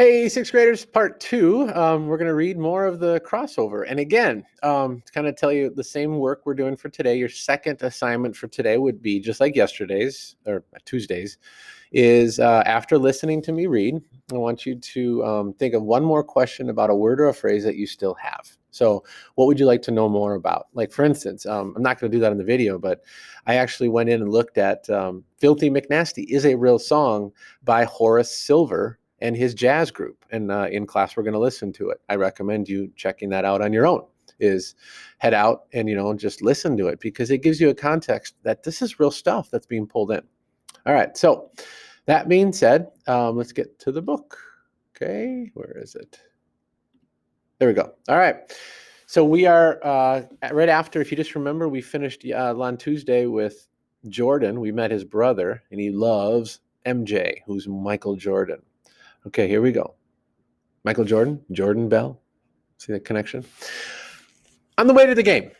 Hey, sixth graders, part two. We're going to read more of the crossover. And again, to kind of tell you the same work we're doing for today, your second assignment for today would be just like yesterday's or Tuesday's, is after listening to me read, I want you to think of one more question about a word or a phrase that you still have. So what would you like to know more about? Like, for instance, I'm not going to do that in the video, but I actually went in and looked at Filthy McNasty is a real song by Horace Silver and his jazz group. And in class, we're going to listen to it. I recommend you checking that out on your own. Is head out and, just listen to it because it gives you a context that this is real stuff that's being pulled in. All right. So that being said, let's get to the book. Okay. Where is it? There we go. All right. So we are right after, if you just remember, we finished on Tuesday with Jordan. We met his brother and he loves MJ, who's Michael Jordan. Okay, here we go. Michael Jordan, Jordan Bell. See that connection? On the way to the game,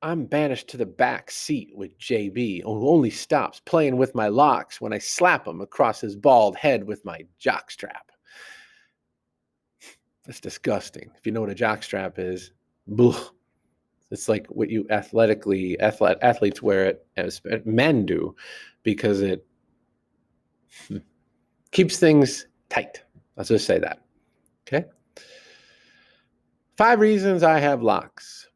I'm banished to the back seat with JB, who only stops playing with my locks when I slap him across his bald head with my jockstrap. That's disgusting. If you know what a jockstrap is, it's like what you athletes wear it as men do because it keeps things tight. Let's just say that. Okay. 5 reasons I have locks.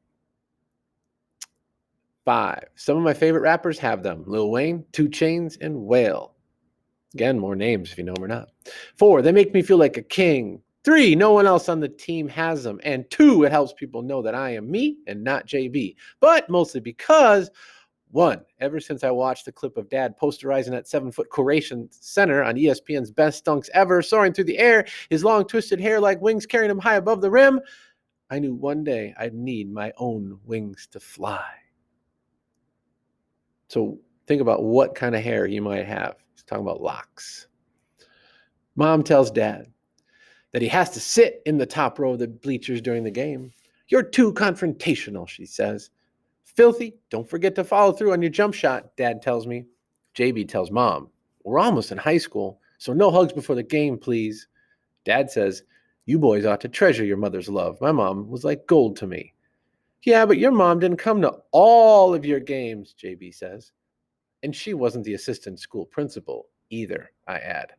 5. Some of my favorite rappers have them. Lil Wayne, 2 Chainz, and Whale. Again, more names if you know them or not. 4. They make me feel like a king. 3. No one else on the team has them. And 2. It helps people know that I am me and not JB. But mostly because 1. Ever since I watched the clip of Dad posterizing that 7-foot Croatian center on ESPN's Best Dunks Ever, soaring through the air, his long twisted hair like wings carrying him high above the rim, I knew one day I'd need my own wings to fly. So think about what kind of hair you might have. He's talking about locks. Mom tells Dad that he has to sit in the top row of the bleachers during the game. You're too confrontational, she says. Filthy, don't forget to follow through on your jump shot, Dad tells me. JB tells Mom, we're almost in high school, so no hugs before the game, please. Dad says, you boys ought to treasure your mother's love. My mom was like gold to me. Yeah, but your mom didn't come to all of your games, JB says. And she wasn't the assistant school principal either, I add.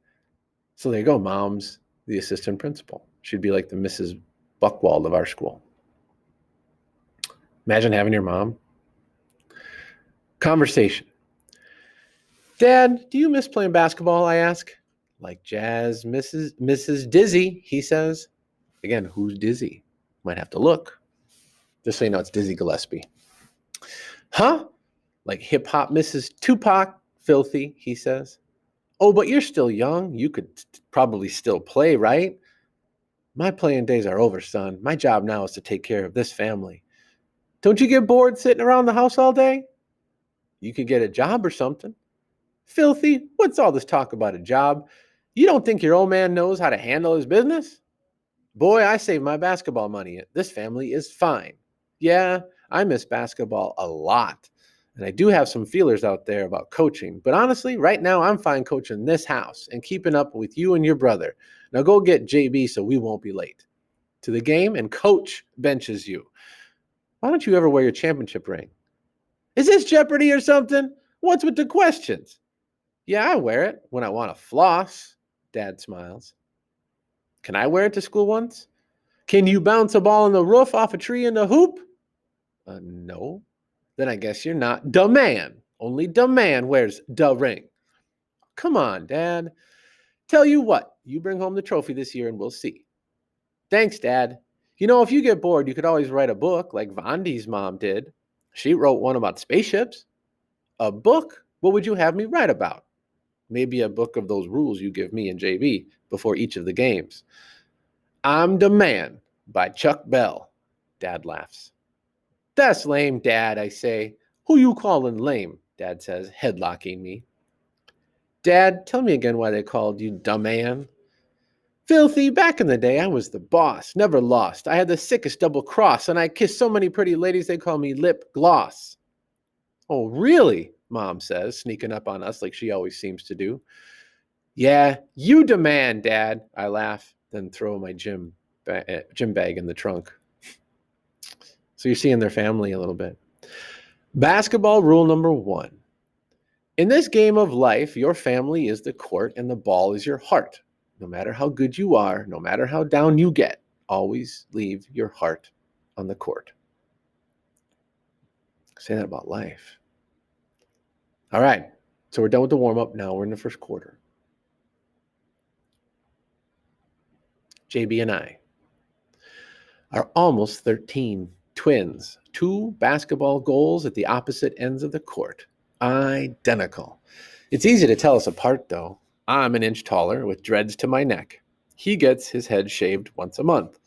So there you go, Mom's the assistant principal. She'd be like the Mrs. Buckwald of our school. Imagine having your mom. Conversation. Dad, do you miss playing basketball, I ask. Like Jazz, Mrs. Dizzy, he says. Again, who's Dizzy? Might have to look. Just so you know, it's Dizzy Gillespie. Huh? Like hip-hop Mrs. Tupac, Filthy, he says. Oh, but you're still young. You could probably still play, right? My playing days are over, son. My job now is to take care of this family. Don't you get bored sitting around the house all day? You could get a job or something. Filthy, what's all this talk about a job? You don't think your old man knows how to handle his business? Boy, I save my basketball money. This family is fine. Yeah, I miss basketball a lot. And I do have some feelers out there about coaching. But honestly, right now, I'm fine coaching this house and keeping up with you and your brother. Now go get JB so we won't be late to the game, and coach benches you. Why don't you ever wear your championship ring? Is this Jeopardy or something? What's with the questions? Yeah, I wear it when I want to floss. Dad smiles. Can I wear it to school once? Can you bounce a ball on the roof off a tree in the hoop? No. Then I guess you're not the man. Only the man wears the ring. Come on, Dad. Tell you what, you bring home the trophy this year and we'll see. Thanks, Dad. You know, if you get bored, you could always write a book like Vondi's mom did. She wrote one about spaceships. A book? What would you have me write about? Maybe a book of those rules you give me and JB before each of the games. I'm the Man by Chuck Bell. Dad laughs. That's lame, Dad, I say. Who you calling lame? Dad says, headlocking me. Dad, tell me again why they called you the Man. Filthy, back in the day, I was the boss, never lost. I had the sickest double cross, and I kissed so many pretty ladies they call me lip gloss. Oh, really? Mom says, sneaking up on us like she always seems to do. Yeah, you demand, Dad, I laugh. then throw my gym bag in the trunk. So you're seeing their family a little bit. Basketball rule number 1. In this game of life, your family is the court and the ball is your heart. No matter how good you are, no matter how down you get, always leave your heart on the court. Say that about life. All right, so we're done with the warm-up. Now we're in the first quarter. JB and I are almost 13, twins, 2 basketball goals at the opposite ends of the court. Identical. It's easy to tell us apart, though. I'm an inch taller with dreads to my neck. He gets his head shaved once a month.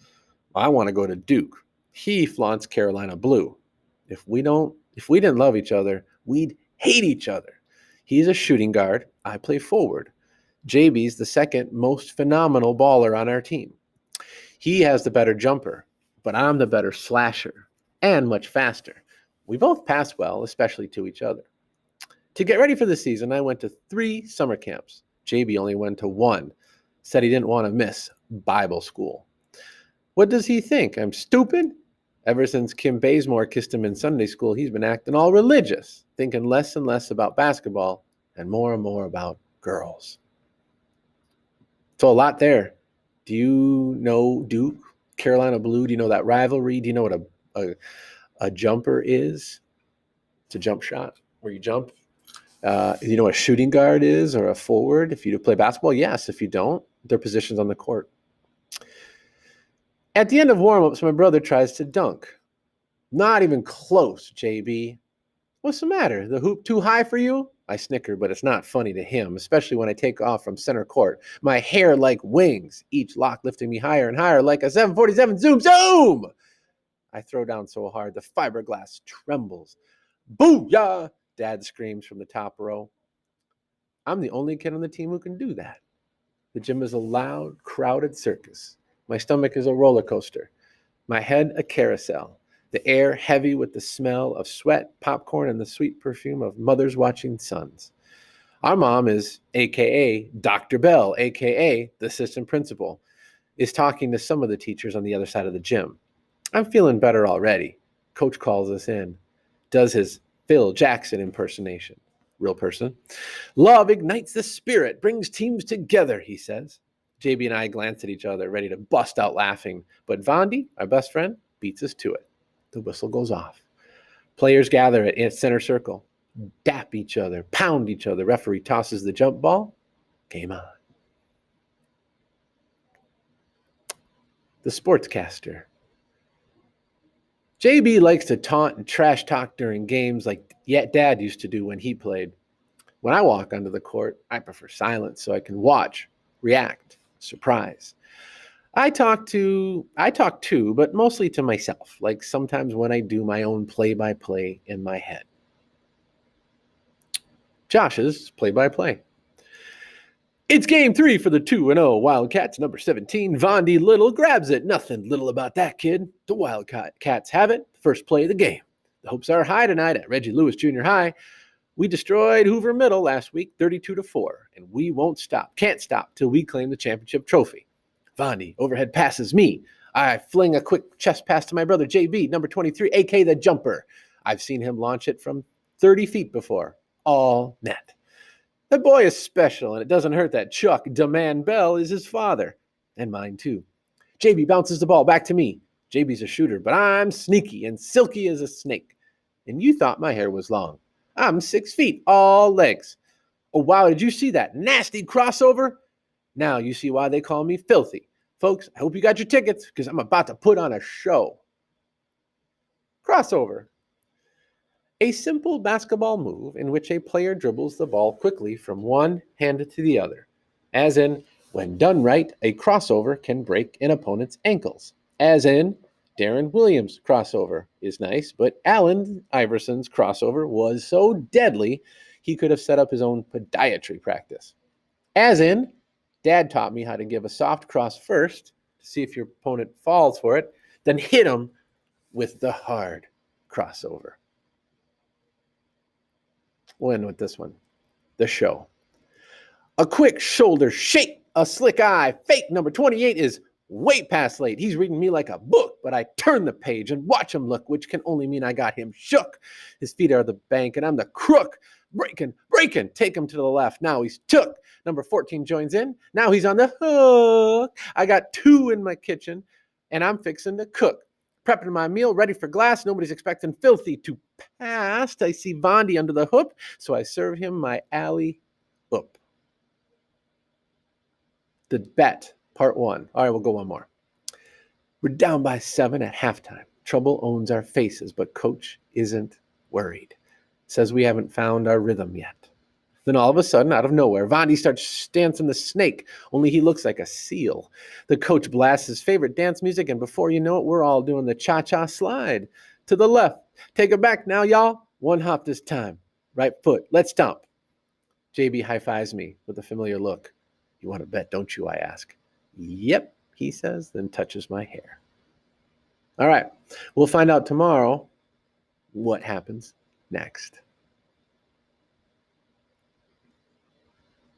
I want to go to Duke. He flaunts Carolina blue. If we didn't love each other, we'd hate each other. He's a shooting guard. I play forward. JB's the second most phenomenal baller on our team. He has the better jumper, but I'm the better slasher and much faster. We both pass well, especially to each other. To get ready for the season, I went to 3 summer camps. JB only went to 1. Said he didn't want to miss Bible school. What does he think? I'm stupid? Ever since Kim Bazemore kissed him in Sunday school, he's been acting all religious, thinking less and less about basketball and more about girls. So a lot there. Do you know Duke, Carolina Blue? Do you know that rivalry? Do you know what a jumper is? It's a jump shot where you jump. You know what a shooting guard is or a forward? If you play basketball, yes. If you don't, their positions on the court. At the end of warm-ups, my brother tries to dunk. Not even close, JB. What's the matter? The hoop too high for you? I snicker, but it's not funny to him, especially when I take off from center court. My hair like wings, each lock lifting me higher and higher like a 747 zoom, zoom! I throw down so hard the fiberglass trembles. Booyah! Dad screams from the top row. I'm the only kid on the team who can do that. The gym is a loud, crowded circus. My stomach is a roller coaster. My head a carousel. The air heavy with the smell of sweat, popcorn, and the sweet perfume of mothers watching sons. Our mom is AKA Dr. Bell, AKA the assistant principal, is talking to some of the teachers on the other side of the gym. I'm feeling better already. Coach calls us in, does his Phil Jackson impersonation. Real person. Love ignites the spirit, brings teams together, he says. JB and I glance at each other, ready to bust out laughing. But Vondi, our best friend, beats us to it. The whistle goes off. Players gather at center circle, dap each other, pound each other. Referee tosses the jump ball. Game on. The sportscaster. JB likes to taunt and trash talk during games like Dad used to do when he played. When I walk onto the court, I prefer silence so I can watch, react, surprise. I talk too, but mostly to myself, like sometimes when I do my own play-by-play in my head. Josh's play-by-play. It's game 3 for the 2-0 Wildcats. Number 17, Vondi Little grabs it. Nothing little about that kid. The Wildcats have it. First play of the game. The hopes are high tonight at Reggie Lewis Junior High. We destroyed Hoover Middle last week, 32-4, and we won't stop. Can't stop till we claim the championship trophy. Vondi overhead passes me. I fling a quick chest pass to my brother JB, number 23, AK the jumper. I've seen him launch it from 30 feet before. All net. That boy is special, and it doesn't hurt that Chuck Demand Bell is his father. And mine too. JB bounces the ball back to me. JB's a shooter, but I'm sneaky and silky as a snake. And you thought my hair was long. I'm 6 feet, all legs. Oh, wow, did you see that nasty crossover? Now you see why they call me filthy. Folks, I hope you got your tickets because I'm about to put on a show. Crossover. A simple basketball move in which a player dribbles the ball quickly from one hand to the other. As in, when done right, a crossover can break an opponent's ankles. As in, Darren Williams' crossover is nice, but Allen Iverson's crossover was so deadly he could have set up his own podiatry practice. As in, Dad taught me how to give a soft cross first to see if your opponent falls for it, then hit him with the hard crossover. We'll end with this one. The show. A quick shoulder shake A slick eye, fake number 28 is way past late. He's reading me like a book, but I turn the page and watch him look, which can only mean I got him shook. His feet are the bank and I'm the crook. Breaking, take him to the left. Now he's took. Number 14 joins in. Now he's on the hook. I got 2 in my kitchen and I'm fixing to cook. Prepping my meal, ready for glass. Nobody's expecting filthy to pass. I see Vondi under the hoop, so I serve him my alley oop. The bet, part 1. All right, we'll go one more. We're down by 7 at halftime. Trouble owns our faces, but coach isn't worried. Says we haven't found our rhythm yet. Then all of a sudden, out of nowhere, Vondi starts dancing the snake, only he looks like a seal. The coach blasts his favorite dance music, and before you know it, we're all doing the cha-cha slide. To the left. Take it back now, y'all. One hop this time. Right foot. Let's stomp. JB high-fives me with a familiar look. You want to bet, don't you, I ask. Yep, he says, then touches my hair. All right, we'll find out tomorrow what happens next.